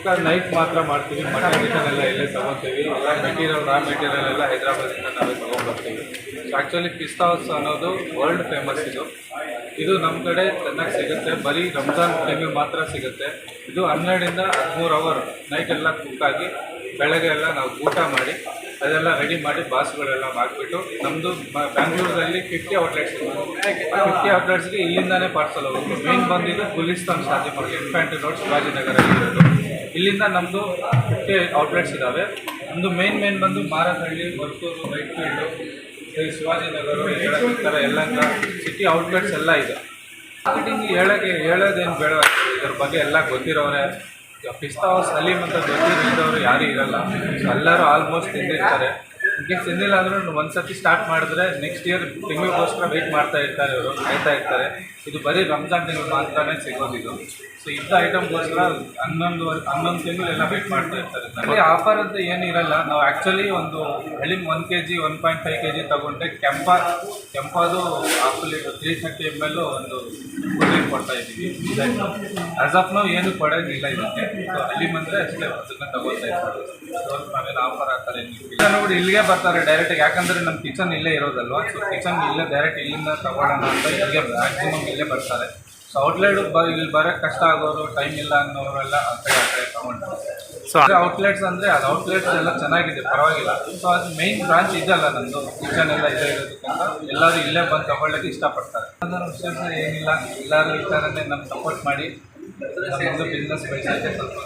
ಊಟ ನೈಟ್ ಮಾತ್ರ ಮಾಡ್ತೀವಿ. ಮಟನ್ ಗಿಟನ್ ಎಲ್ಲ ಇಲ್ಲೇ ತೊಗೊತೀವಿ. ಎಲ್ಲ ಮೆಟೀರಿಯಲ್ ರಾ ಮೆಟೀರಿಯಲ್ ಎಲ್ಲ ಹೈದ್ರಾಬಾದಿಂದ ನಾವೇ ತೊಗೊಂಡ್ಬರ್ತೀವಿ. ಸೊ ಆ್ಯಕ್ಚುಲಿ ಪಿಸ್ತಾ ಹೌಸ್ ಅನ್ನೋದು ವರ್ಲ್ಡ್ ಫೇಮಸ್ ಇದು ನಮ್ಮ ಕಡೆ ಚೆನ್ನಾಗಿ ಸಿಗುತ್ತೆ. ಬರೀ ರಂಜಾನ್ ಟೈಮಿಗೆ ಮಾತ್ರ ಸಿಗುತ್ತೆ. ಇದು 12 ಇಂದ 13 ಅವರ್ ನೈಟ್ ಎಲ್ಲ ಕುಕ್ಕಾಗಿ ಬೆಳಗ್ಗೆ ಎಲ್ಲ ನಾವು ಊಟ ಮಾಡಿ ಅದೆಲ್ಲ ರೆಡಿ ಮಾಡಿ ಬಾಸ್ಗಳೆಲ್ಲ ಮಾಡಿಬಿಟ್ಟು ನಮ್ಮದು ಬ್ಯಾಂಗ್ಳೂರಲ್ಲಿ 50 ಔಟ್ಲೆಟ್ಸ್ ಇದೆ. 50 ಔಟ್ಲೆಟ್ಸ್ಗೆ ಇಲ್ಲಿಂದಾನೇ ಪಾರ್ಸಲ್ ಹೋಗುತ್ತೆ. ಮೇನ್ ಬಂದಿದ್ದು ಗುಲಿಸ್ತಾನ್ ಶಾದಿ ಮಾರ್ಕೆಟ್ ಇನ್ಫ್ಯಾಂಟ್ರಿ ರೋಡ್ ಶಿವಾಜಿನಗರಲ್ಲಿ ಇರೋದು. ಇಲ್ಲಿಂದ ನಮ್ಮದು 50 ಔಟ್ಲೆಟ್ಸ್ ಇದ್ದಾವೆ. ನಮ್ಮದು ಮೇನ್ ಬಂದು ಮಾರನಹಳ್ಳಿ, ವರ್ತೂರು, ವೈಟ್ಫೀಲ್ಡು, ಶಿವಾಜಿನಗರ, ಈ ಥರ ಯಲಹಂಕ ಸಿಟಿ ಔಟ್ಲೆಟ್ಸ್ ಎಲ್ಲ ಇದೆ. ಮಾರ್ಕೆಟಿಂಗ್ ಹೇಳೋದೇನು ಬೇಡ, ಇದ್ರ ಬಗ್ಗೆ ಎಲ್ಲ ಗೊತ್ತಿರೋರೆ. ಪಿಸ್ತಾ ಹೌಸ್ ಸಲೀಮ್ ಅಂತ ಗೊತ್ತಿರೋರು ಯಾರೂ ಇರಲ್ಲ. ಎಲ್ಲರೂ ಆಲ್ಮೋಸ್ಟ್ ತಿಂದಿರ್ತಾರೆ. ಇನ್ಕೇಸ್ ತಿಂದಿಲ್ಲ ಅಂದ್ರೂ ಒಂದು ಸರ್ತಿ ಸ್ಟಾರ್ಟ್ ಮಾಡಿದ್ರೆ ನೆಕ್ಸ್ಟ್ ಇಯರ್ ತಿಂಗಳಿಗೋಸ್ಕರ ವೆಯ್ಟ್ ಮಾಡ್ತಾ ಇರ್ತಾರೆ, ಅವರು ಕಾಯ್ತಾ ಇರ್ತಾರೆ. ಇದು ಬರೀ ರಂಜಾನ್ ತಿಂಗಳು ಮಾತ್ರನೇ ಸಿಗೋದಿದು. ಸೊ ಇಂಥ ಐಟಮ್ಗೋಸ್ಕರ 11 ತಿಂಗಳೆಲ್ಲ ವೆಯ್ಟ್ ಮಾಡ್ತಾ ಇರ್ತಾರೆ. ನಮಗೆ ಆಫರ್ ಅಂತ ಏನಿರಲ್ಲ. ನಾವು ಆ್ಯಕ್ಚುಲಿ ಒಂದು ಹಳ್ಳಿಗೆ 1 kg 1.5 kg ತೊಗೊಂಡ್ರೆ ಕೆಂಪಾದು ಹಾಫ್ ಲೀಟ್ರ್ 330 ml ಒಂದು ಕೂಲಿಂಗ್ ಕೊಡ್ತಾ ಇದ್ದೀವಿ. ಆ್ಯಸ್ ಆಫ್ ನಾವು ಏನು ಕೊಡೋದಿಲ್ಲ ಇದಕ್ಕೆ. ಸೊ ಹಳ್ಳಿ ಬಂದರೆ ಅಷ್ಟೇ ಅದನ್ನು ತಗೋತಾ ಇರ್ತಾರೆ. ಸೊ ನಾವೇನು ಆಫರ್ ಆಗ್ತಾರೆ ಇಲ್ಲ ನೋಡಿ, ಇಲ್ಲಿಗೆ ಬರ್ತಾರೆ ಡೈರೆಕ್ಟಾಗಿ. ಯಾಕಂದರೆ ನಮ್ಮ ಕಿಚನ್ ಇಲ್ಲೇ ಇರೋದಲ್ವ. ಸೊ ಕಿಚನ್ ಇಲ್ಲೇ ಡೈರೆಕ್ಟ್ ಇಲ್ಲಿಂದ ತಗೊಳ್ಳೋಣ ಅಂತ ಇಲ್ಲಿಗೆ ಮ್ಯಾಕ್ಸಿಮಮ್ ಇಲ್ಲೇ ಬರ್ತಾರೆ. ಸೊ ಔಟ್ಲೆಟ್ ಇಲ್ಲಿ ಬರೋಕ್ಕೆ ಕಷ್ಟ ಆಗೋರು, ಟೈಮ್ ಇಲ್ಲ ಅನ್ನೋರೆಲ್ಲ ಆ ಕಡೆ ತೊಗೊಂಡ್ರು. ಸೊ ಔಟ್ಲೆಟ್ಸ್ ಅಂದರೆ ಅದು ಔಟ್ಲೆಟ್ಸ್ ಎಲ್ಲ ಚೆನ್ನಾಗಿದೆ, ಪರವಾಗಿಲ್ಲ. ಸೊ ಅದು ಮೇನ್ ಬ್ರಾಂಚ್ ಇದೆಲ್ಲ ನಮ್ಮದು ಕಿಚನ್ ಎಲ್ಲ ಇದೇ ಇರೋದಕ್ಕಿಂತ ಎಲ್ಲರೂ ಇಲ್ಲೇ ಬಂದು ತೊಗೊಳ್ಳೋಕ್ಕೆ ಇಷ್ಟಪಡ್ತಾರೆ. ಅದನ್ನು ವಿಶೇಷ ಏನಿಲ್ಲ, ಎಲ್ಲರೂ ಈ ಥರನೇ ನಮ್ಗೆ ಸಪೋರ್ಟ್ ಮಾಡಿ ನಮ್ಮದು ಬಿಸ್ನೆಸ್ ಬೆಳೆಸೋಕ್ಕೆ ಸ್ವಲ್ಪ